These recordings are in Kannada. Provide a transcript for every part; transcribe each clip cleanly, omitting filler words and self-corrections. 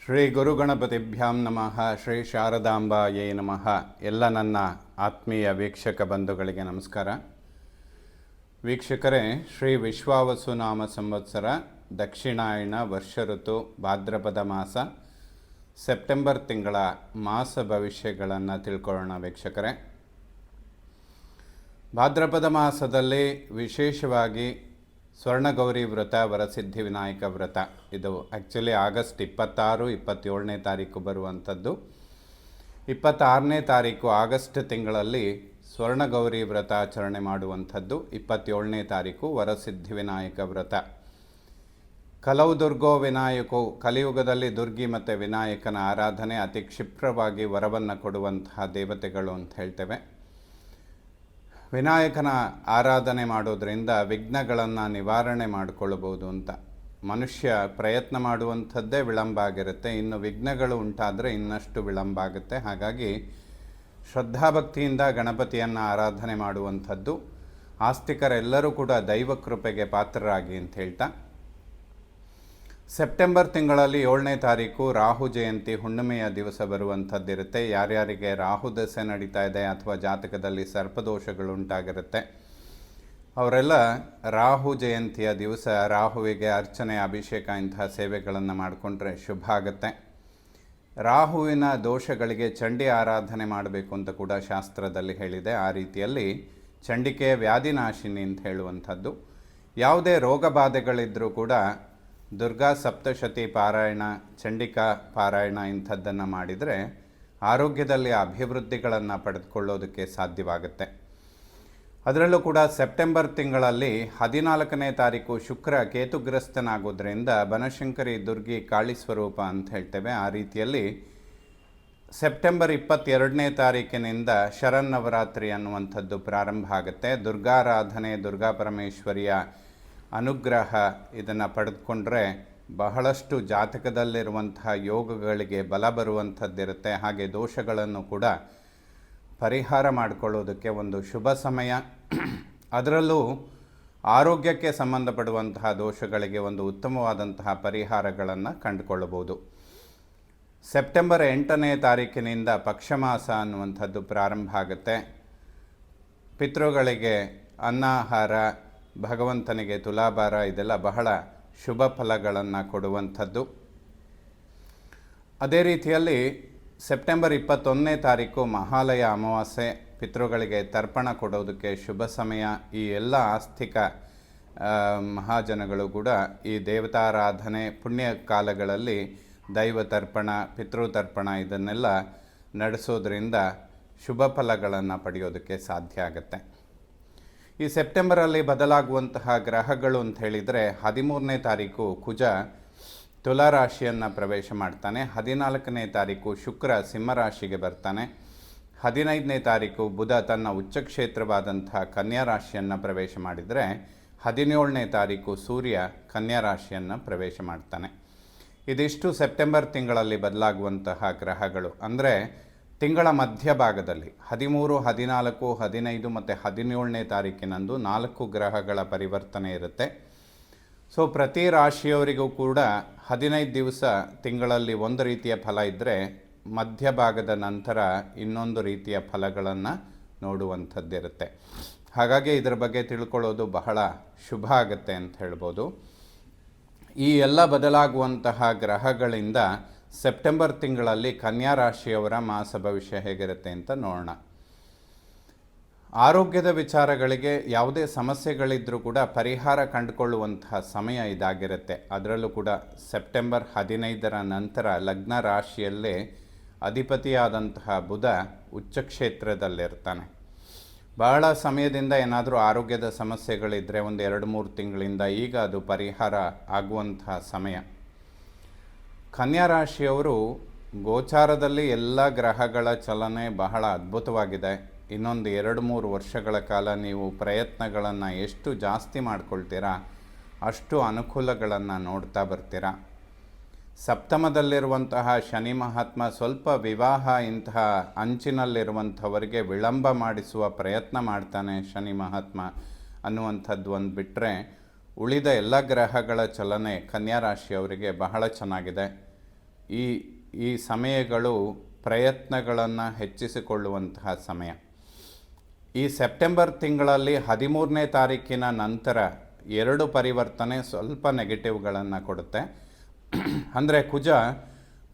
ಶ್ರೀ ಗುರುಗಣಪತಿಭ್ಯಾಂ ನಮಃ. ಶ್ರೀ ಶಾರದಾಂಬಾಯೇ ನಮಃ. ಎಲ್ಲ ನನ್ನ ಆತ್ಮೀಯ ವೀಕ್ಷಕ ಬಂಧುಗಳಿಗೆ ನಮಸ್ಕಾರ. ವೀಕ್ಷಕರೇ, ಶ್ರೀ ವಿಶ್ವಾವಸು ನಾಮ ಸಂವತ್ಸರ ದಕ್ಷಿಣಾಯಣ ವರ್ಷ ಋತು ಭಾದ್ರಪದ ಮಾಸ ಸೆಪ್ಟೆಂಬರ್ ತಿಂಗಳ ಮಾಸ ಭವಿಷ್ಯಗಳನ್ನು ತಿಳ್ಕೊಳ್ಳೋಣ. ವೀಕ್ಷಕರೇ, ಭಾದ್ರಪದ ಮಾಸದಲ್ಲಿ ವಿಶೇಷವಾಗಿ ಸ್ವರ್ಣಗೌರಿ ವ್ರತ, ವರಸಿದ್ಧಿ ವಿನಾಯಕ ವ್ರತ, ಇದು ಆ್ಯಕ್ಚುಲಿ ಆಗಸ್ಟ್ 26, 27ನೇ ತಾರೀಕು ಬರುವಂಥದ್ದು. 26ನೇ ತಾರೀಕು ಆಗಸ್ಟ್ ತಿಂಗಳಲ್ಲಿ ಸ್ವರ್ಣಗೌರಿ ವ್ರತ ಆಚರಣೆ ಮಾಡುವಂಥದ್ದು. 27ನೇ ತಾರೀಕು ವರಸಿದ್ಧಿ ವಿನಾಯಕ ವ್ರತ. ಕಲವು ದುರ್ಗೋ ವಿನಾಯಕೋ, ಕಲಿಯುಗದಲ್ಲಿ ದುರ್ಗಿ ಮತ್ತು ವಿನಾಯಕನ ಆರಾಧನೆ ಅತಿ ಕ್ಷಿಪ್ರವಾಗಿ ವರವನ್ನು ಕೊಡುವಂತಹ ದೇವತೆಗಳು ಅಂತ ಹೇಳ್ತೇವೆ. ವಿನಾಯಕನ ಆರಾಧನೆ ಮಾಡೋದರಿಂದ ವಿಘ್ನಗಳನ್ನು ನಿವಾರಣೆ ಮಾಡಿಕೊಳ್ಳಬಹುದು ಅಂತ. ಮನುಷ್ಯ ಪ್ರಯತ್ನ ಮಾಡುವಂಥದ್ದೇ ವಿಳಂಬ ಆಗಿರುತ್ತೆ, ಇನ್ನು ವಿಘ್ನಗಳು ಉಂಟಾದರೆ ಇನ್ನಷ್ಟು ವಿಳಂಬ ಆಗುತ್ತೆ. ಹಾಗಾಗಿ ಶ್ರದ್ಧಾಭಕ್ತಿಯಿಂದ ಗಣಪತಿಯನ್ನು ಆರಾಧನೆ ಮಾಡುವಂಥದ್ದು. ಆಸ್ತಿಕರೆಲ್ಲರೂ ಕೂಡ ದೈವ ಕೃಪೆಗೆ ಪಾತ್ರರಾಗಿ ಅಂತ ಹೇಳ್ತಾ, ಸೆಪ್ಟೆಂಬರ್ ತಿಂಗಳಲ್ಲಿ 7ನೇ ತಾರೀಕು ರಾಹು ಜಯಂತಿ, ಹುಣ್ಣಿಮೆಯ ದಿವಸ ಬರುವಂಥದ್ದಿರುತ್ತೆ. ಯಾರ್ಯಾರಿಗೆ ರಾಹು ದಶೆ ನಡೀತಾ ಇದೆ ಅಥವಾ ಜಾತಕದಲ್ಲಿ ಸರ್ಪದೋಷಗಳು ಉಂಟಾಗಿರುತ್ತೆ ಅವರೆಲ್ಲ ರಾಹು ಜಯಂತಿಯ ದಿವಸ ರಾಹುವಿಗೆ ಅರ್ಚನೆ, ಅಭಿಷೇಕ ಇಂತಹ ಸೇವೆಗಳನ್ನು ಮಾಡಿಕೊಂಡ್ರೆ ಶುಭ ಆಗುತ್ತೆ. ರಾಹುವಿನ ದೋಷಗಳಿಗೆ ಚಂಡಿ ಆರಾಧನೆ ಮಾಡಬೇಕು ಅಂತ ಕೂಡ ಶಾಸ್ತ್ರದಲ್ಲಿ ಹೇಳಿದೆ. ಆ ರೀತಿಯಲ್ಲಿ ಚಂಡಿಕೆ ವ್ಯಾಧಿನಾಶಿನಿ ಅಂತ ಹೇಳುವಂಥದ್ದು. ಯಾವುದೇ ರೋಗ ಬಾಧೆಗಳಿದ್ದರೂ ಕೂಡ ದುರ್ಗಾ ಸಪ್ತಶತಿ ಪಾರಾಯಣ, ಚಂಡಿಕಾ ಪಾರಾಯಣ ಇಂಥದ್ದನ್ನು ಮಾಡಿದರೆ ಆರೋಗ್ಯದಲ್ಲಿ ಅಭಿವೃದ್ಧಿಗಳನ್ನು ಪಡೆದುಕೊಳ್ಳೋದಕ್ಕೆ ಸಾಧ್ಯವಾಗುತ್ತೆ. ಅದರಲ್ಲೂ ಕೂಡ ಸೆಪ್ಟೆಂಬರ್ ತಿಂಗಳಲ್ಲಿ 14ನೇ ತಾರೀಕು ಶುಕ್ರ ಕೇತುಗ್ರಸ್ತನಾಗೋದ್ರಿಂದ ಬನಶಂಕರಿ ದುರ್ಗಿ ಕಾಳಿ ಸ್ವರೂಪ ಅಂತ ಹೇಳ್ತೇವೆ. ಆ ರೀತಿಯಲ್ಲಿ ಸೆಪ್ಟೆಂಬರ್ 22ನೇ ತಾರೀಕಿನಿಂದ ಶರನ್ನವರಾತ್ರಿ ಅನ್ನುವಂಥದ್ದು ಪ್ರಾರಂಭ ಆಗುತ್ತೆ. ದುರ್ಗಾರಾಧನೆ, ದುರ್ಗಾ ಪರಮೇಶ್ವರಿಯ ಅನುಗ್ರಹ ಇದನ್ನು ಪಡೆದುಕೊಂಡ್ರೆ ಬಹಳಷ್ಟು ಜಾತಕದಲ್ಲಿರುವಂತಹ ಯೋಗಗಳಿಗೆ ಬಲ ಬರುವಂಥದ್ದಿರುತ್ತೆ. ಹಾಗೆ ದೋಷಗಳನ್ನು ಕೂಡ ಪರಿಹಾರ ಮಾಡಿಕೊಳ್ಳೋದಕ್ಕೆ ಒಂದು ಶುಭ ಸಮಯ. ಅದರಲ್ಲೂ ಆರೋಗ್ಯಕ್ಕೆ ಸಂಬಂಧಪಡುವಂತಹ ದೋಷಗಳಿಗೆ ಒಂದು ಉತ್ತಮವಾದಂತಹ ಪರಿಹಾರಗಳನ್ನು ಕಂಡುಕೊಳ್ಳಬಹುದು. ಸೆಪ್ಟೆಂಬರ್ 8ನೇ ತಾರೀಕಿನಿಂದ ಪಕ್ಷಮಾಸ ಅನ್ನುವಂಥದ್ದು ಪ್ರಾರಂಭ ಆಗುತ್ತೆ. ಪಿತೃಗಳಿಗೆ ಅನ್ನಾಹಾರ, ಭಗವಂತನಿಗೆ ತುಲಾಭಾರ, ಇದೆಲ್ಲ ಬಹಳ ಶುಭ ಫಲಗಳನ್ನು ಕೊಡುವಂಥದ್ದು. ಅದೇ ರೀತಿಯಲ್ಲಿ ಸೆಪ್ಟೆಂಬರ್ 21ನೇ ತಾರೀಕು ಮಹಾಲಯ ಅಮಾವಾಸ್ಯೆ, ಪಿತೃಗಳಿಗೆ ತರ್ಪಣ ಕೊಡೋದಕ್ಕೆ ಶುಭ ಸಮಯ. ಈ ಎಲ್ಲ ಆಸ್ತಿಕ ಮಹಾಜನಗಳು ಕೂಡ ಈ ದೇವತಾರಾಧನೆ ಪುಣ್ಯ ಕಾಲಗಳಲ್ಲಿ ದೈವ ತರ್ಪಣ, ಪಿತೃತರ್ಪಣ ಇದನ್ನೆಲ್ಲ ನಡೆಸೋದ್ರಿಂದ ಶುಭ ಫಲಗಳನ್ನು ಪಡೆಯೋದಕ್ಕೆ ಸಾಧ್ಯ ಆಗುತ್ತೆ. ಈ ಸೆಪ್ಟೆಂಬರಲ್ಲಿ ಬದಲಾಗುವಂತಹ ಗ್ರಹಗಳು ಅಂತ ಹೇಳಿದರೆ 13ನೇ ತಾರೀಕು ಕುಜ ತುಲಾರಾಶಿಯನ್ನು ಪ್ರವೇಶ ಮಾಡ್ತಾನೆ. 14ನೇ ತಾರೀಕು ಶುಕ್ರ ಸಿಂಹರಾಶಿಗೆ ಬರ್ತಾನೆ. 15ನೇ ತಾರೀಕು ಬುಧ ತನ್ನ ಉಚ್ಚಕ್ಷೇತ್ರವಾದಂತಹ ಕನ್ಯಾ ರಾಶಿಯನ್ನು ಪ್ರವೇಶ ಮಾಡಿದರೆ 17ನೇ ತಾರೀಕು ಸೂರ್ಯ ಕನ್ಯಾ ರಾಶಿಯನ್ನು ಪ್ರವೇಶ ಮಾಡ್ತಾನೆ. ಇದಿಷ್ಟು ಸೆಪ್ಟೆಂಬರ್ ತಿಂಗಳಲ್ಲಿ ಬದಲಾಗುವಂತಹ ಗ್ರಹಗಳು. ಅಂದರೆ ತಿಂಗಳ ಮಧ್ಯಭಾಗದಲ್ಲಿ 13, 14, 15 ಮತ್ತು 17ನೇ ತಾರೀಕಿನಂದು 4 ಗ್ರಹಗಳ ಪರಿವರ್ತನೆ ಇರುತ್ತೆ. ಸೊ ಪ್ರತಿ ರಾಶಿಯವರಿಗೂ ಕೂಡ 15 ದಿವಸ ತಿಂಗಳಲ್ಲಿ ಒಂದು ರೀತಿಯ ಫಲ ಇದ್ದರೆ ಮಧ್ಯಭಾಗದ ನಂತರ ಇನ್ನೊಂದು ರೀತಿಯ ಫಲಗಳನ್ನು ನೋಡುವಂಥದ್ದಿರುತ್ತೆ. ಹಾಗಾಗಿ ಇದರ ಬಗ್ಗೆ ತಿಳ್ಕೊಳ್ಳೋದು ಬಹಳ ಶುಭ ಆಗುತ್ತೆ ಅಂತ ಹೇಳ್ಬೋದು. ಈ ಎಲ್ಲ ಬದಲಾಗುವಂತಹ ಗ್ರಹಗಳಿಂದ ಸೆಪ್ಟೆಂಬರ್ ತಿಂಗಳಲ್ಲಿ ಕನ್ಯಾ ರಾಶಿಯವರ ಮಾಸ ಭವಿಷ್ಯ ಹೇಗಿರುತ್ತೆ ಅಂತ ನೋಡೋಣ. ಆರೋಗ್ಯದ ವಿಚಾರಗಳಿಗೆ ಯಾವುದೇ ಸಮಸ್ಯೆಗಳಿದ್ದರೂ ಕೂಡ ಪರಿಹಾರ ಕಂಡುಕೊಳ್ಳುವಂತಹ ಸಮಯ ಇದಾಗಿರುತ್ತೆ. ಅದರಲ್ಲೂ ಕೂಡ ಸೆಪ್ಟೆಂಬರ್ 15ರ ನಂತರ ಲಗ್ನ ರಾಶಿಯಲ್ಲೇ ಅಧಿಪತಿಯಾದಂತಹ ಬುಧ ಉಚ್ಚಕ್ಷೇತ್ರದಲ್ಲಿರ್ತಾನೆ. ಬಹಳ ಸಮಯದಿಂದ ಏನಾದರೂ ಆರೋಗ್ಯದ ಸಮಸ್ಯೆಗಳಿದ್ದರೆ ಒಂದು 2-3 ತಿಂಗಳಿಂದ ಈಗ ಅದು ಪರಿಹಾರ ಆಗುವಂತಹ ಸಮಯ. ಕನ್ಯಾ ರಾಶಿಯವರು ಗೋಚಾರದಲ್ಲಿ ಎಲ್ಲ ಗ್ರಹಗಳ ಚಲನೆ ಬಹಳ ಅದ್ಭುತವಾಗಿದೆ. ಇನ್ನೊಂದು 2-3 ವರ್ಷಗಳ ಕಾಲ ನೀವು ಪ್ರಯತ್ನಗಳನ್ನು ಎಷ್ಟು ಜಾಸ್ತಿ ಮಾಡ್ಕೊಳ್ತೀರಾ ಅಷ್ಟು ಅನುಕೂಲಗಳನ್ನು ನೋಡ್ತಾ ಬರ್ತೀರಾ. ಸಪ್ತಮದಲ್ಲಿರುವಂತಹ ಶನಿ ಮಹಾತ್ಮ ಸ್ವಲ್ಪ ವಿವಾಹ ಇಂತಹ ಅಂಚಿನಲ್ಲಿರುವಂಥವರಿಗೆ ವಿಳಂಬ ಮಾಡಿಸುವ ಪ್ರಯತ್ನ ಮಾಡ್ತಾನೆ ಶನಿ ಮಹಾತ್ಮ ಅನ್ನುವಂಥದ್ದು ಒಂದು ಬಿಟ್ಟರೆ ಉಳಿದ ಎಲ್ಲ ಗ್ರಹಗಳ ಚಲನೆ ಕನ್ಯಾ ರಾಶಿಯವರಿಗೆ ಬಹಳ ಚೆನ್ನಾಗಿದೆ. ಈ ಈ ಸಮಯಗಳು ಪ್ರಯತ್ನಗಳನ್ನು ಹೆಚ್ಚಿಸಿಕೊಳ್ಳುವಂತಹ ಸಮಯ. ಈ ಸೆಪ್ಟೆಂಬರ್ ತಿಂಗಳಲ್ಲಿ 13ನೇ ತಾರೀಕಿನ ನಂತರ 2 ಪರಿವರ್ತನೆ ಸ್ವಲ್ಪ ನೆಗೆಟಿವ್ಗಳನ್ನು ಕೊಡುತ್ತೆ. ಅಂದರೆ ಕುಜ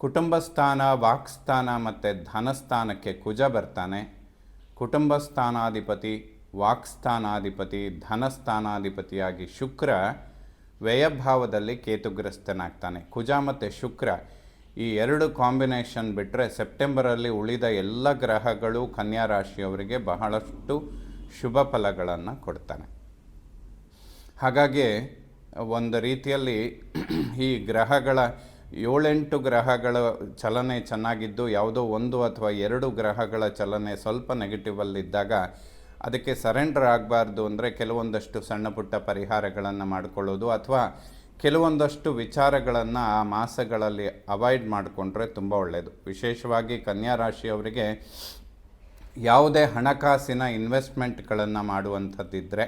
ಕುಟುಂಬ ಸ್ಥಾನ, ವಾಕ್ಸ್ಥಾನ ಮತ್ತು ಧನಸ್ಥಾನಕ್ಕೆ ಕುಜ ಬರ್ತಾನೆ. ಕುಟುಂಬ ಸ್ಥಾನಾಧಿಪತಿ, ವಾಕ್ಸ್ಥಾನಾಧಿಪತಿ, ಧನಸ್ಥಾನಾಧಿಪತಿಯಾಗಿ ಶುಕ್ರ ವ್ಯಯಭಾವದಲ್ಲಿ ಕೇತುಗ್ರಸ್ತನಾಗ್ತಾನೆ. ಕುಜ ಮತ್ತು ಶುಕ್ರ ಈ 2 ಕಾಂಬಿನೇಷನ್ ಬಿಟ್ಟರೆ ಸೆಪ್ಟೆಂಬರಲ್ಲಿ ಉಳಿದ ಎಲ್ಲ ಗ್ರಹಗಳು ಕನ್ಯಾ ರಾಶಿಯವರಿಗೆ ಬಹಳಷ್ಟು ಶುಭ ಫಲಗಳನ್ನು ಕೊಡ್ತಾನೆ. ಹಾಗಾಗಿ ಒಂದು ರೀತಿಯಲ್ಲಿ ಈ ಗ್ರಹಗಳ 7-8 ಗ್ರಹಗಳ ಚಲನೆ ಚೆನ್ನಾಗಿದ್ದು ಯಾವುದೋ 1 ಅಥವಾ 2 ಗ್ರಹಗಳ ಚಲನೆ ಸ್ವಲ್ಪ ನೆಗೆಟಿವಲ್ಲಿದ್ದಾಗ ಅದಕ್ಕೆ ಸರೆಂಡರ್ ಆಗಬಾರ್ದು. ಅಂದರೆ ಕೆಲವೊಂದಷ್ಟು ಸಣ್ಣ ಪುಟ್ಟ ಪರಿಹಾರಗಳನ್ನು ಮಾಡಿಕೊಳ್ಳೋದು ಅಥವಾ ಕೆಲವೊಂದಷ್ಟು ವಿಚಾರಗಳನ್ನು ಆ ಮಾಸಗಳಲ್ಲಿ ಅವಾಯ್ಡ್ ಮಾಡಿಕೊಂಡ್ರೆ ತುಂಬ ಒಳ್ಳೆಯದು. ವಿಶೇಷವಾಗಿ ಕನ್ಯಾ ರಾಶಿಯವರಿಗೆ ಯಾವುದೇ ಹಣಕಾಸಿನ ಇನ್ವೆಸ್ಟ್ಮೆಂಟ್ಗಳನ್ನು ಮಾಡುವಂಥದ್ದಿದ್ದರೆ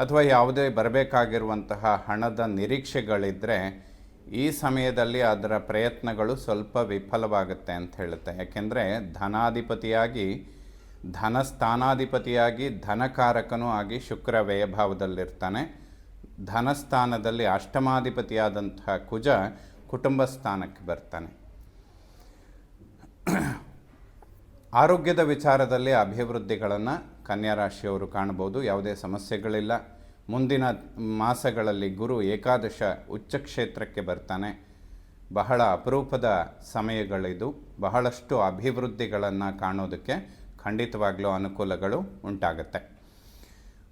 ಅಥವಾ ಯಾವುದೇ ಬರಬೇಕಾಗಿರುವಂತಹ ಹಣದ ನಿರೀಕ್ಷೆಗಳಿದ್ದರೆ ಈ ಸಮಯದಲ್ಲಿ ಅದರ ಪ್ರಯತ್ನಗಳು ಸ್ವಲ್ಪ ವಿಫಲವಾಗುತ್ತೆ ಅಂತ ಹೇಳುತ್ತೆ. ಯಾಕೆಂದರೆ ಧನಾಧಿಪತಿಯಾಗಿ, ಧನಸ್ಥಾನಾಧಿಪತಿಯಾಗಿ, ಧನಕಾರಕನೂ ಆಗಿ ಶುಕ್ರ ವ್ಯಯಭಾವದಲ್ಲಿರ್ತಾನೆ. ಧನಸ್ಥಾನದಲ್ಲಿ ಅಷ್ಟಮಾಧಿಪತಿಯಾದಂತಹ ಕುಜ ಕುಟುಂಬ ಸ್ಥಾನಕ್ಕೆ ಬರ್ತಾನೆ. ಆರೋಗ್ಯದ ವಿಚಾರದಲ್ಲಿ ಅಭಿವೃದ್ಧಿಗಳನ್ನು ಕನ್ಯಾ ರಾಶಿಯವರು ಕಾಣಬಹುದು. ಯಾವುದೇ ಸಮಸ್ಯೆಗಳಿಲ್ಲ. ಮುಂದಿನ ಮಾಸಗಳಲ್ಲಿ ಗುರು ಏಕಾದಶ ಉಚ್ಚ ಕ್ಷೇತ್ರಕ್ಕೆ ಬರ್ತಾನೆ. ಬಹಳ ಅಪರೂಪದ ಸಮಯಗಳಿದು. ಬಹಳಷ್ಟು ಅಭಿವೃದ್ಧಿಗಳನ್ನು ಕಾಣೋದಕ್ಕೆ ಖಂಡಿತವಾಗ್ಲೂ ಅನುಕೂಲಗಳು ಉಂಟಾಗುತ್ತೆ.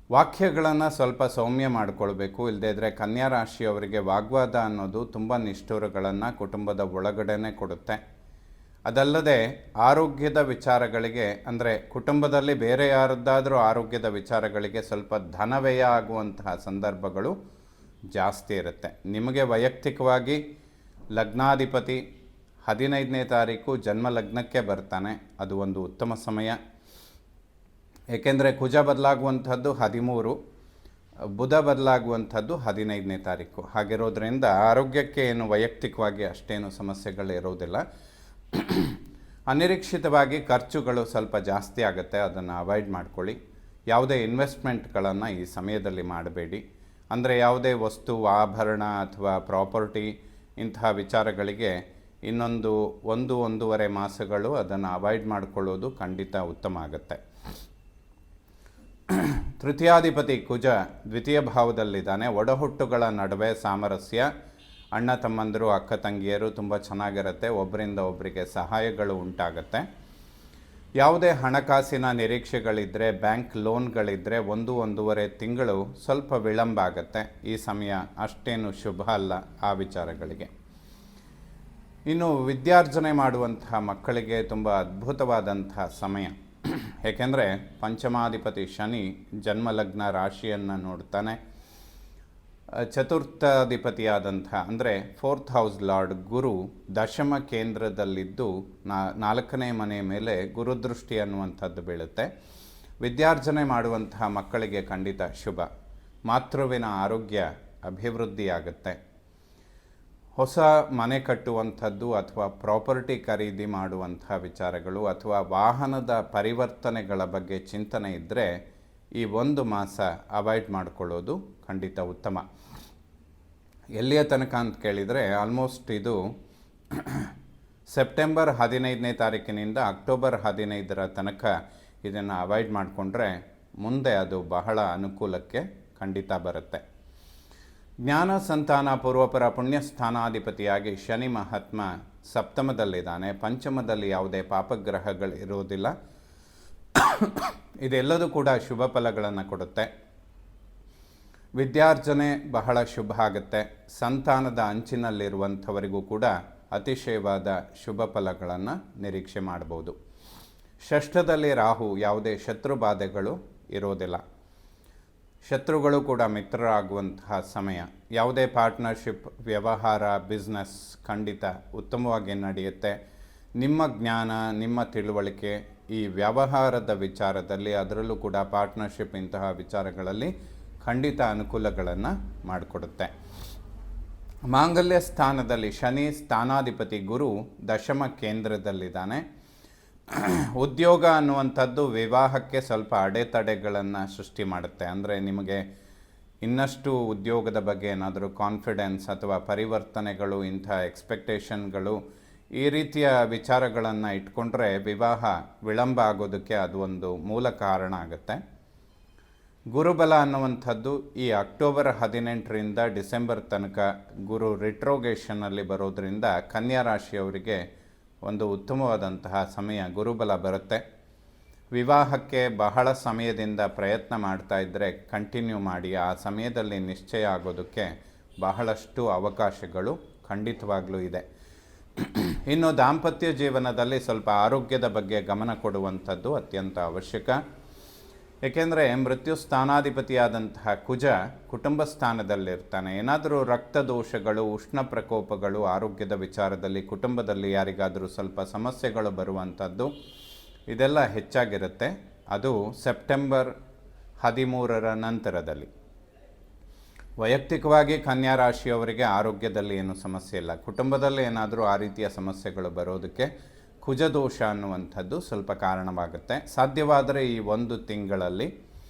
ವಾಕ್ಯಗಳನ್ನು ಸ್ವಲ್ಪ ಸೌಮ್ಯ ಮಾಡಿಕೊಳ್ಬೇಕು. ಇಲ್ಲದೇ ಇದ್ದರೆ ಕನ್ಯಾ ರಾಶಿಯವರಿಗೆ ವಾಗ್ವಾದ ಅನ್ನೋದು ತುಂಬ ನಿಷ್ಠುರಗಳನ್ನು ಕುಟುಂಬದ ಒಳಗಡೆನೇ ಕೊಡುತ್ತೆ. ಅದಲ್ಲದೆ ಆರೋಗ್ಯದ ವಿಚಾರಗಳಿಗೆ, ಅಂದರೆ ಕುಟುಂಬದಲ್ಲಿ ಬೇರೆ ಯಾರದ್ದಾದರೂ ಆರೋಗ್ಯದ ವಿಚಾರಗಳಿಗೆ ಸ್ವಲ್ಪ ಧನವ್ಯಯ ಆಗುವಂತಹ ಸಂದರ್ಭಗಳು ಜಾಸ್ತಿ ಇರುತ್ತೆ. ನಿಮಗೆ ವೈಯಕ್ತಿಕವಾಗಿ ಲಗ್ನಾಧಿಪತಿ 15ನೇ ತಾರೀಕು ಜನ್ಮ ಲಗ್ನಕ್ಕೆ ಬರ್ತಾನೆ. ಅದು ಒಂದು ಉತ್ತಮ ಸಮಯ. ಏಕೆಂದರೆ ಕುಜ ಬದಲಾಗುವಂಥದ್ದು 13, ಬುಧ ಬದಲಾಗುವಂಥದ್ದು 15ನೇ ತಾರೀಕು. ಹಾಗಿರೋದ್ರಿಂದ ಆರೋಗ್ಯಕ್ಕೆ ಏನು ವೈಯಕ್ತಿಕವಾಗಿ ಅಷ್ಟೇನು ಸಮಸ್ಯೆಗಳಿರೋದಿಲ್ಲ. ಅನಿರೀಕ್ಷಿತವಾಗಿ ಖರ್ಚುಗಳು ಸ್ವಲ್ಪ ಜಾಸ್ತಿ ಆಗುತ್ತೆ. ಅದನ್ನು ಅವಾಯ್ಡ್ ಮಾಡ್ಕೊಳ್ಳಿ. ಯಾವುದೇ ಇನ್ವೆಸ್ಟ್ಮೆಂಟ್ಗಳನ್ನು ಈ ಸಮಯದಲ್ಲಿ ಮಾಡಬೇಡಿ. ಅಂದರೆ ಯಾವುದೇ ವಸ್ತು, ಆಭರಣ ಅಥವಾ ಪ್ರಾಪರ್ಟಿ ಇಂತಹ ವಿಚಾರಗಳಿಗೆ ಇನ್ನೊಂದು 1-1.5 ಮಾಸಗಳು ಅದನ್ನು ಅವಾಯ್ಡ್ ಮಾಡಿಕೊಳ್ಳೋದು ಖಂಡಿತ ಉತ್ತಮ ಆಗುತ್ತೆ. ತೃತೀಯಾಧಿಪತಿ ಕುಜ ದ್ವಿತೀಯ ಭಾವದಲ್ಲಿದ್ದಾನೆ. ಒಡಹುಟ್ಟುಗಳ ನಡುವೆ ಸಾಮರಸ್ಯ, ಅಣ್ಣ ತಮ್ಮಂದಿರು, ಅಕ್ಕ ತಂಗಿಯರು ತುಂಬ ಚೆನ್ನಾಗಿರುತ್ತೆ. ಒಬ್ಬರಿಂದ ಒಬ್ಬರಿಗೆ ಸಹಾಯಗಳು ಉಂಟಾಗುತ್ತೆ. ಯಾವುದೇ ಹಣಕಾಸಿನ ನಿರೀಕ್ಷೆಗಳಿದ್ದರೆ, ಬ್ಯಾಂಕ್ ಲೋನ್ಗಳಿದ್ದರೆ 1-1.5 ತಿಂಗಳು ಸ್ವಲ್ಪ ವಿಳಂಬ ಆಗುತ್ತೆ. ಈ ಸಮಯ ಅಷ್ಟೇನು ಶುಭ ಅಲ್ಲ ಆ ವಿಚಾರಗಳಿಗೆ. ಇನ್ನು ವಿದ್ಯಾರ್ಜನೆ ಮಾಡುವಂತಹ ಮಕ್ಕಳಿಗೆ ತುಂಬ ಅದ್ಭುತವಾದಂತಹ ಸಮಯ. ಏಕೆಂದರೆ ಪಂಚಮಾಧಿಪತಿ ಶನಿ ಜನ್ಮಲಗ್ನ ರಾಶಿಯನ್ನು ನೋಡ್ತಾನೆ. ಚತುರ್ಥಾಧಿಪತಿಯಾದಂಥ ಅಂದರೆ 4th ಹೌಸ್ ಲಾರ್ಡ್ ಗುರು ದಶಮ ಕೇಂದ್ರದಲ್ಲಿದ್ದು 4ನೇ ಮನೆ ಮೇಲೆ ಗುರುದೃಷ್ಟಿ ಅನ್ನುವಂಥದ್ದು ಬೀಳುತ್ತೆ. ವಿದ್ಯಾರ್ಜನೆ ಮಾಡುವಂತಹ ಮಕ್ಕಳಿಗೆ ಖಂಡಿತ ಶುಭ. ಮಾತೃವಿನ ಆರೋಗ್ಯ ಅಭಿವೃದ್ಧಿಯಾಗುತ್ತೆ. ಹೊಸ ಮನೆ ಕಟ್ಟುವಂಥದ್ದು ಅಥವಾ ಪ್ರಾಪರ್ಟಿ ಖರೀದಿ ಮಾಡುವಂಥ ವಿಚಾರಗಳು ಅಥವಾ ವಾಹನದ ಪರಿವರ್ತನೆಗಳ ಬಗ್ಗೆ ಚಿಂತನೆ ಇದ್ದರೆ ಈ 1 ಮಾಸ ಅವಾಯ್ಡ್ ಮಾಡಿಕೊಳ್ಳೋದು ಖಂಡಿತ ಉತ್ತಮ. ಎಲ್ಲಿಯ ತನಕ ಅಂತ ಕೇಳಿದರೆ ಆಲ್ಮೋಸ್ಟ್ ಇದು ಸೆಪ್ಟೆಂಬರ್ 15ನೇ ತಾರೀಕಿನಿಂದ ಅಕ್ಟೋಬರ್ 15ರ ತನಕ ಇದನ್ನು ಅವಾಯ್ಡ್ ಮಾಡಿಕೊಂಡ್ರೆ ಮುಂದೆ ಅದು ಬಹಳ ಅನುಕೂಲಕ್ಕೆ ಖಂಡಿತ ಬರುತ್ತೆ. ಜ್ಞಾನ ಸಂತಾನ ಪೂರ್ವಪರ ಪುಣ್ಯಸ್ಥಾನಾಧಿಪತಿಯಾಗಿ ಶನಿ ಮಹಾತ್ಮ ಸಪ್ತಮದಲ್ಲಿದ್ದಾನೆ. ಪಂಚಮದಲ್ಲಿ ಯಾವುದೇ ಪಾಪಗ್ರಹಗಳಿರೋದಿಲ್ಲ. ಇದೆಲ್ಲದೂ ಕೂಡ ಶುಭ ಫಲಗಳನ್ನು ಕೊಡುತ್ತೆ. ವಿದ್ಯಾರ್ಜನೆ ಬಹಳ ಶುಭ ಆಗುತ್ತೆ. ಸಂತಾನದ ಅಂಚಿನಲ್ಲಿರುವಂಥವರಿಗೂ ಕೂಡ ಅತಿಶಯವಾದ ಶುಭ ಫಲಗಳನ್ನು ನಿರೀಕ್ಷೆ ಮಾಡ್ಬೋದು. ಷಷ್ಠದಲ್ಲಿ ರಾಹು, ಯಾವುದೇ ಶತ್ರು ಬಾಧೆಗಳು ಇರೋದಿಲ್ಲ. ಶತ್ರುಗಳು ಕೂಡ ಮಿತ್ರರಾಗುವಂತಹ ಸಮಯ. ಯಾವುದೇ ಪಾರ್ಟ್ನರ್ಶಿಪ್, ವ್ಯವಹಾರ, ಬಿಸ್ನೆಸ್ ಖಂಡಿತ ಉತ್ತಮವಾಗಿ ನಡೆಯುತ್ತೆ. ನಿಮ್ಮ ಜ್ಞಾನ, ನಿಮ್ಮ ತಿಳುವಳಿಕೆ ಈ ವ್ಯವಹಾರದ ವಿಚಾರದಲ್ಲಿ, ಅದರಲ್ಲೂ ಕೂಡ ಪಾರ್ಟ್ನರ್ಶಿಪ್ ಇಂತಹ ವಿಚಾರಗಳಲ್ಲಿ ಖಂಡಿತ ಅನುಕೂಲಗಳನ್ನು ಮಾಡಿಕೊಡುತ್ತೆ. ಮಾಂಗಲ್ಯ ಸ್ಥಾನದಲ್ಲಿ ಶನಿ ಸ್ಥಾನಾಧಿಪತಿ ಗುರು ದಶಮ ಕೇಂದ್ರದಲ್ಲಿದ್ದಾನೆ. ಉದ್ಯೋಗ ಅನ್ನುವಂಥದ್ದು ವಿವಾಹಕ್ಕೆ ಸ್ವಲ್ಪ ಅಡೆತಡೆಗಳನ್ನು ಸೃಷ್ಟಿ ಮಾಡುತ್ತೆ. ಅಂದರೆ ನಿಮಗೆ ಇನ್ನಷ್ಟು ಉದ್ಯೋಗದ ಬಗ್ಗೆ ಏನಾದರೂ ಕಾನ್ಫಿಡೆನ್ಸ್ ಅಥವಾ ಪರಿವರ್ತನೆಗಳು, ಇಂಥ ಎಕ್ಸ್ಪೆಕ್ಟೇಷನ್ಗಳು, ಈ ರೀತಿಯ ವಿಚಾರಗಳನ್ನು ಇಟ್ಕೊಂಡ್ರೆ ವಿವಾಹ ವಿಳಂಬ ಆಗೋದಕ್ಕೆ ಅದು ಒಂದು ಮೂಲ ಕಾರಣ ಆಗುತ್ತೆ. ಗುರುಬಲ ಅನ್ನುವಂಥದ್ದು ಈ ಅಕ್ಟೋಬರ್ 18ರಿಂದ ಡಿಸೆಂಬರ್ ತನಕ ಗುರು ರಿಟ್ರೋಗೇಷನಲ್ಲಿ ಬರೋದರಿಂದ ಕನ್ಯಾ ರಾಶಿಯವರಿಗೆ ಒಂದು ಉತ್ತಮವಾದಂತಹ ಸಮಯ ಗುರುಬಲ ಬರುತ್ತೆ. ವಿವಾಹಕ್ಕೆ ಬಹಳ ಸಮಯದಿಂದ ಪ್ರಯತ್ನ ಮಾಡ್ತಾ ಇದ್ದರೆ ಕಂಟಿನ್ಯೂ ಮಾಡಿ. ಆ ಸಮಯದಲ್ಲಿ ನಿಶ್ಚಯ ಆಗೋದಕ್ಕೆ ಬಹಳಷ್ಟು ಅವಕಾಶಗಳು ಖಂಡಿತವಾಗ್ಲೂ ಇದೆ. ಇನ್ನು ದಾಂಪತ್ಯ ಜೀವನದಲ್ಲಿ ಸ್ವಲ್ಪ ಆರೋಗ್ಯದ ಬಗ್ಗೆ ಗಮನ ಕೊಡುವಂಥದ್ದು ಅತ್ಯಂತ ಅವಶ್ಯಕ. ಏಕೆಂದರೆ ಮೃತ್ಯು ಸ್ಥಾನಾಧಿಪತಿಯಾದಂತಹ ಕುಜ ಕುಟುಂಬ ಸ್ಥಾನದಲ್ಲಿರ್ತಾನೆ. ಏನಾದರೂ ರಕ್ತ ದೋಷಗಳು, ಉಷ್ಣ ಪ್ರಕೋಪಗಳು, ಆರೋಗ್ಯದ ವಿಚಾರದಲ್ಲಿ ಕುಟುಂಬದಲ್ಲಿ ಯಾರಿಗಾದರೂ ಸ್ವಲ್ಪ ಸಮಸ್ಯೆಗಳು ಬರುವಂಥದ್ದು ಇದೆಲ್ಲ ಹೆಚ್ಚಾಗಿರುತ್ತೆ. ಅದು ಸೆಪ್ಟೆಂಬರ್ 13ರ ನಂತರದಲ್ಲಿ. ವೈಯಕ್ತಿಕವಾಗಿ ಕನ್ಯಾ ರಾಶಿಯವರಿಗೆ ಆರೋಗ್ಯದಲ್ಲಿ ಏನೂ ಸಮಸ್ಯೆ ಇಲ್ಲ. ಕುಟುಂಬದಲ್ಲಿ ಏನಾದರೂ ಆ ರೀತಿಯ ಸಮಸ್ಯೆಗಳು ಬರೋದಕ್ಕೆ ಕುಜದೋಷ ಅನ್ನುವಂಥದ್ದು ಸ್ವಲ್ಪ ಕಾರಣವಾಗುತ್ತೆ. ಸಾಧ್ಯವಾದರೆ ಈ ಒಂದು ತಿಂಗಳಲ್ಲಿ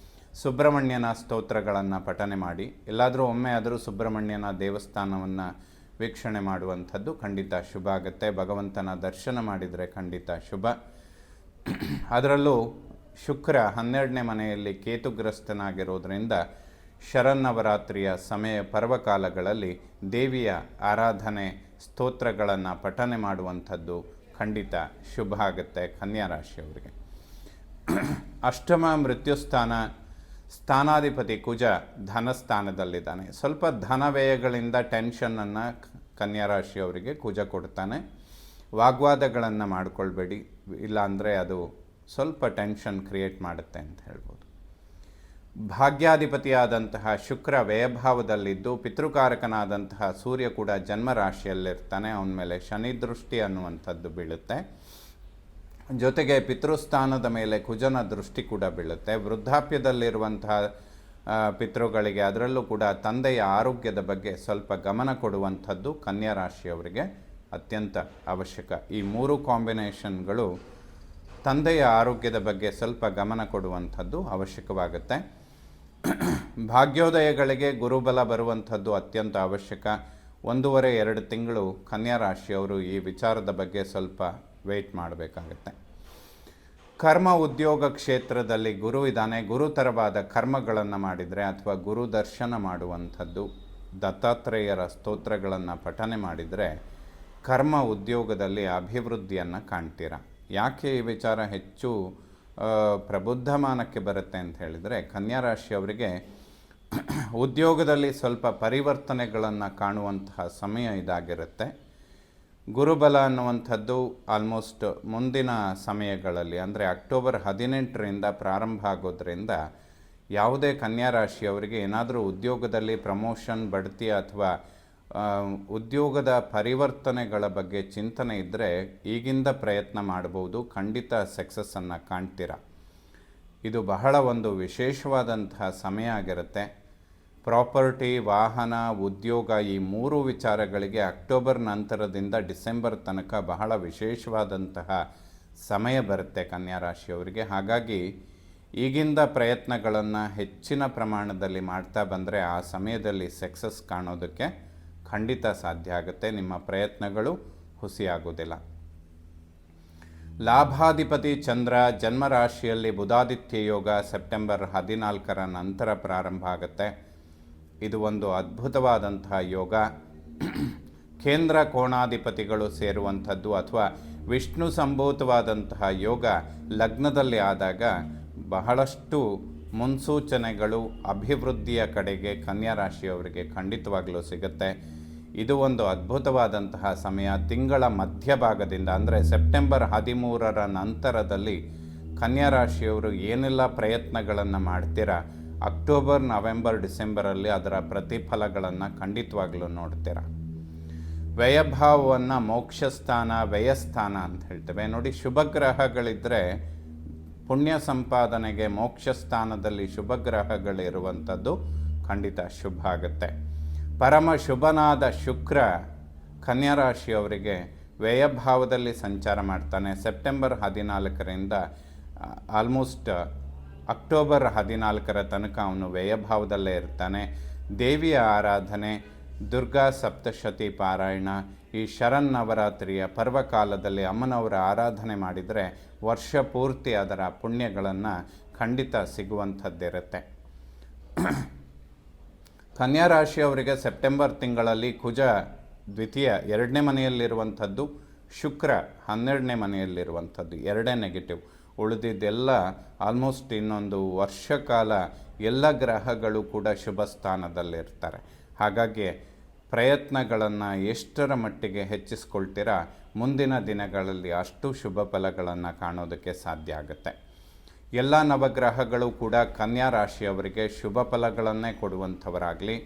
ಸುಬ್ರಹ್ಮಣ್ಯನ ಸ್ತೋತ್ರಗಳನ್ನು ಪಠನೆ ಮಾಡಿ, ಎಲ್ಲಾದರೂ ಒಮ್ಮೆ ಆದರೂ ಸುಬ್ರಹ್ಮಣ್ಯನ ದೇವಸ್ಥಾನವನ್ನು ವೀಕ್ಷಣೆ ಮಾಡುವಂಥದ್ದು ಖಂಡಿತ ಶುಭ ಆಗುತ್ತೆ. ಭಗವಂತನ ದರ್ಶನ ಮಾಡಿದರೆ ಖಂಡಿತ ಶುಭ. ಅದರಲ್ಲೂ ಶುಕ್ರ 12ನೇ ಮನೆಯಲ್ಲಿ ಕೇತುಗ್ರಸ್ತನಾಗಿರೋದ್ರಿಂದ ಶರನ್ನವರಾತ್ರಿಯ ಸಮಯ ಪರ್ವಕಾಲಗಳಲ್ಲಿ ದೇವಿಯ ಆರಾಧನೆ, ಸ್ತೋತ್ರಗಳನ್ನು ಪಠನೆ ಮಾಡುವಂಥದ್ದು ಖಂಡಿತ ಶುಭ ಆಗುತ್ತೆ ಕನ್ಯಾ ರಾಶಿಯವರಿಗೆ. ಅಷ್ಟಮ ಮೃತ್ಯುಸ್ಥಾನ ಸ್ಥಾನಾಧಿಪತಿ ಕುಜ ಧನಸ್ಥಾನದಲ್ಲಿದ್ದಾನೆ. ಸ್ವಲ್ಪ ಧನ ವ್ಯಯಗಳಿಂದ ಟೆನ್ಷನನ್ನು ಕನ್ಯಾ ರಾಶಿಯವರಿಗೆ ಕುಜ ಕೊಡ್ತಾನೆ. ವಾಗ್ವಾದಗಳನ್ನು ಮಾಡಿಕೊಳ್ಬೇಡಿ, ಇಲ್ಲಾಂದರೆ ಅದು ಸ್ವಲ್ಪ ಟೆನ್ಷನ್ ಕ್ರಿಯೇಟ್ ಮಾಡುತ್ತೆ ಅಂತ ಹೇಳ್ಬೋದು. ಭಾಗ್ಯಾಧಿಪತಿಯಾದಂತಹ ಶುಕ್ರ ವ್ಯಯಭಾವದಲ್ಲಿದ್ದು ಪಿತೃಕಾರಕನಾದಂತಹ ಸೂರ್ಯ ಕೂಡ ಜನ್ಮ ರಾಶಿಯಲ್ಲಿರ್ತಾನೆ. ಅವನ ಮೇಲೆ ಶನಿ ದೃಷ್ಟಿ ಅನ್ನುವಂಥದ್ದು ಬೀಳುತ್ತೆ. ಜೊತೆಗೆ ಪಿತೃಸ್ಥಾನದ ಮೇಲೆ ಕುಜನ ದೃಷ್ಟಿ ಕೂಡ ಬೀಳುತ್ತೆ. ವೃದ್ಧಾಪ್ಯದಲ್ಲಿರುವಂತಹ ಪಿತೃಗಳಿಗೆ, ಅದರಲ್ಲೂ ಕೂಡ ತಂದೆಯ ಆರೋಗ್ಯದ ಬಗ್ಗೆ ಸ್ವಲ್ಪ ಗಮನ ಕೊಡುವಂಥದ್ದು ಕನ್ಯಾ ರಾಶಿಯವರಿಗೆ ಅತ್ಯಂತ ಅವಶ್ಯಕ. ಈ ಮೂರು ಕಾಂಬಿನೇಷನ್ಗಳು ತಂದೆಯ ಆರೋಗ್ಯದ ಬಗ್ಗೆ ಸ್ವಲ್ಪ ಗಮನ ಕೊಡುವಂಥದ್ದು ಅವಶ್ಯಕವಾಗುತ್ತೆ. ಭಾಗ್ಯೋದಯಗಳಿಗೆ ಗುರುಬಲ ಬರುವಂಥದ್ದು ಅತ್ಯಂತ ಅವಶ್ಯಕ. 1.5-2 ತಿಂಗಳು ಕನ್ಯಾ ರಾಶಿಯವರು ಈ ವಿಚಾರದ ಬಗ್ಗೆ ಸ್ವಲ್ಪ ವೆಯ್ಟ್ ಮಾಡಬೇಕಾಗತ್ತೆ. ಕರ್ಮ ಉದ್ಯೋಗ ಕ್ಷೇತ್ರದಲ್ಲಿ ಗುರು ಇದ್ದಾನೆ. ಗುರುತರವಾದ ಕರ್ಮಗಳನ್ನು ಮಾಡಿದರೆ ಅಥವಾ ಗುರು ದರ್ಶನ ಮಾಡುವಂಥದ್ದು, ದತ್ತಾತ್ರೇಯರ ಸ್ತೋತ್ರಗಳನ್ನು ಪಠನೆ ಮಾಡಿದರೆ ಕರ್ಮ ಉದ್ಯೋಗದಲ್ಲಿ ಅಭಿವೃದ್ಧಿಯನ್ನು ಕಾಣ್ತೀರ. ಯಾಕೆ ಈ ವಿಚಾರ ಹೆಚ್ಚು ಪ್ರಬುದ್ಧಮಾನಕ್ಕೆ ಬರುತ್ತೆ ಅಂತ ಹೇಳಿದರೆ, ಕನ್ಯಾ ರಾಶಿಯವರಿಗೆ ಉದ್ಯೋಗದಲ್ಲಿ ಸ್ವಲ್ಪ ಪರಿವರ್ತನೆಗಳನ್ನು ಕಾಣುವಂತಹ ಸಮಯ ಇದಾಗಿರುತ್ತೆ. ಗುರುಬಲ ಅನ್ನುವಂಥದ್ದು ಆಲ್ಮೋಸ್ಟ್ ಮುಂದಿನ ಸಮಯಗಳಲ್ಲಿ, ಅಂದರೆ ಅಕ್ಟೋಬರ್ 18ರಿಂದ ಪ್ರಾರಂಭ ಆಗೋದ್ರಿಂದ ಯಾವುದೇ ಕನ್ಯಾ ರಾಶಿಯವರಿಗೆ ಏನಾದರೂ ಉದ್ಯೋಗದಲ್ಲಿ ಪ್ರಮೋಷನ್, ಬಡ್ತಿ ಅಥವಾ ಉದ್ಯೋಗದ ಪರಿವರ್ತನೆಗಳ ಬಗ್ಗೆ ಚಿಂತನೆ ಇದ್ದರೆ ಈಗಿಂದ ಪ್ರಯತ್ನ ಮಾಡ್ಬೋದು. ಖಂಡಿತ ಸಕ್ಸಸ್ಸನ್ನು ಕಾಣ್ತೀರ. ಇದು ಬಹಳ ಒಂದು ವಿಶೇಷವಾದಂತಹ ಸಮಯ ಆಗಿರುತ್ತೆ. ಪ್ರಾಪರ್ಟಿ, ವಾಹನ, ಉದ್ಯೋಗ ಈ ಮೂರು ವಿಚಾರಗಳಿಗೆ ಅಕ್ಟೋಬರ್ ನಂತರದಿಂದ ಡಿಸೆಂಬರ್ ತನಕ ಬಹಳ ವಿಶೇಷವಾದಂತಹ ಸಮಯ ಬರುತ್ತೆ ಕನ್ಯಾ ರಾಶಿಯವರಿಗೆ. ಹಾಗಾಗಿ ಈಗಿಂದ ಪ್ರಯತ್ನಗಳನ್ನು ಹೆಚ್ಚಿನ ಪ್ರಮಾಣದಲ್ಲಿ ಮಾಡ್ತಾ ಬಂದರೆ ಆ ಸಮಯದಲ್ಲಿ ಸಕ್ಸಸ್ ಕಾಣೋದಕ್ಕೆ ಖಂಡಿತ ಸಾಧ್ಯ ಆಗುತ್ತೆ. ನಿಮ್ಮ ಪ್ರಯತ್ನಗಳು ಹುಸಿಯಾಗೋದಿಲ್ಲ. ಲಾಭಾಧಿಪತಿ ಚಂದ್ರ ಜನ್ಮರಾಶಿಯಲ್ಲಿ ಬುಧಾದಿತ್ಯ ಯೋಗ ಸೆಪ್ಟೆಂಬರ್ 14ರ ನಂತರ ಪ್ರಾರಂಭ ಆಗುತ್ತೆ. ಇದು ಒಂದು ಅದ್ಭುತವಾದಂತಹ ಯೋಗ. ಕೇಂದ್ರ ಕೋಣಾಧಿಪತಿಗಳು ಸೇರುವಂಥದ್ದು ಅಥವಾ ವಿಷ್ಣು ಸಂಭೂತವಾದಂತಹ ಯೋಗ ಲಗ್ನದಲ್ಲಿ ಆದಾಗ ಬಹಳಷ್ಟು ಮುನ್ಸೂಚನೆಗಳು ಅಭಿವೃದ್ಧಿಯ ಕಡೆಗೆ ಕನ್ಯಾ ರಾಶಿಯವರಿಗೆ ಖಂಡಿತವಾಗಲೂ ಸಿಗುತ್ತೆ. ಇದು ಒಂದು ಅದ್ಭುತವಾದಂತಹ ಸಮಯ. ತಿಂಗಳ ಮಧ್ಯಭಾಗದಿಂದ, ಅಂದರೆ ಸೆಪ್ಟೆಂಬರ್ 13ರ ನಂತರದಲ್ಲಿ ಕನ್ಯಾ ರಾಶಿಯವರು ಏನೆಲ್ಲ ಪ್ರಯತ್ನಗಳನ್ನು ಮಾಡ್ತೀರಾ, ಅಕ್ಟೋಬರ್, ನವೆಂಬರ್, ಡಿಸೆಂಬರಲ್ಲಿ ಅದರ ಪ್ರತಿಫಲಗಳನ್ನು ಖಂಡಿತವಾಗಲೂ ನೋಡ್ತೀರ. ವ್ಯಯಭಾವವನ್ನು ಮೋಕ್ಷಸ್ಥಾನ, ವ್ಯಯಸ್ಥಾನ ಅಂತ ಹೇಳ್ತೇವೆ. ನೋಡಿ, ಶುಭ ಗ್ರಹಗಳಿದ್ದರೆ ಪುಣ್ಯ ಸಂಪಾದನೆಗೆ ಮೋಕ್ಷ ಸ್ಥಾನದಲ್ಲಿ ಶುಭ ಗ್ರಹಗಳಿರುವಂಥದ್ದು ಖಂಡಿತ ಶುಭ ಆಗುತ್ತೆ. ಪರಮ ಶುಭನಾದ ಶುಕ್ರ ಕನ್ಯಾ ರಾಶಿಯವರಿಗೆ ವ್ಯಯಭಾವದಲ್ಲಿ ಸಂಚಾರ ಮಾಡ್ತಾನೆ. ಸೆಪ್ಟೆಂಬರ್ 14ರಿಂದ ಆಲ್ಮೋಸ್ಟ್ ಅಕ್ಟೋಬರ್ 14ರ ತನಕ ಅವನು ವ್ಯಯಭಾವದಲ್ಲೇ ಇರ್ತಾನೆ. ದೇವಿಯ ಆರಾಧನೆ, ದುರ್ಗಾ ಸಪ್ತಶತಿ ಪಾರಾಯಣ, ಈ ಶರನ್ನವರಾತ್ರಿಯ ಪರ್ವಕಾಲದಲ್ಲಿ ಅಮ್ಮನವರ ಆರಾಧನೆ ಮಾಡಿದರೆ ವರ್ಷ ಪೂರ್ತಿ ಅದರ ಪುಣ್ಯಗಳನ್ನು ಖಂಡಿತ ಸಿಗುವಂಥದ್ದಿರುತ್ತೆ. ಕನ್ಯಾ ರಾಶಿಯವರಿಗೆ ಸೆಪ್ಟೆಂಬರ್ ತಿಂಗಳಲ್ಲಿ ಕುಜ ದ್ವಿತೀಯ 2ನೇ ಮನೆಯಲ್ಲಿರುವಂಥದ್ದು, ಶುಕ್ರ 12ನೇ ಮನೆಯಲ್ಲಿರುವಂಥದ್ದು, ಎರಡೇ ನೆಗೆಟಿವ್. ಉಳಿದಿದ್ದೆಲ್ಲ ಆಲ್ಮೋಸ್ಟ್ ಇನ್ನೊಂದು ವರ್ಷ ಕಾಲ ಎಲ್ಲ ಗ್ರಹಗಳು ಕೂಡ ಶುಭ ಸ್ಥಾನದಲ್ಲಿರ್ತಾರೆ. ಹಾಗಾಗಿ ಪ್ರಯತ್ನಗಳನ್ನು ಎಷ್ಟರ ಮಟ್ಟಿಗೆ ಹೆಚ್ಚಿಸ್ಕೊಳ್ತೀರಾ ಮುಂದಿನ ದಿನಗಳಲ್ಲಿ ಅಷ್ಟು ಶುಭ ಫಲಗಳನ್ನು ಕಾಣೋದಕ್ಕೆ ಸಾಧ್ಯ ಆಗುತ್ತೆ. ಎಲ್ಲ ನವಗ್ರಹಗಳು ಕೂಡ ಕನ್ಯಾ ರಾಶಿಯವರಿಗೆ ಶುಭ ಫಲಗಳನ್ನೇ ಕೊಡುವಂಥವರಾಗಲಿ.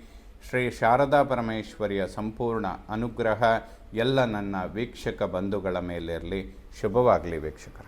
ಶ್ರೀ ಶಾರದಾ ಪರಮೇಶ್ವರಿಯ ಸಂಪೂರ್ಣ ಅನುಗ್ರಹ ಎಲ್ಲ ನನ್ನ ವೀಕ್ಷಕ ಬಂಧುಗಳ ಮೇಲಿರಲಿ. ಶುಭವಾಗಲಿ ವೀಕ್ಷಕರ.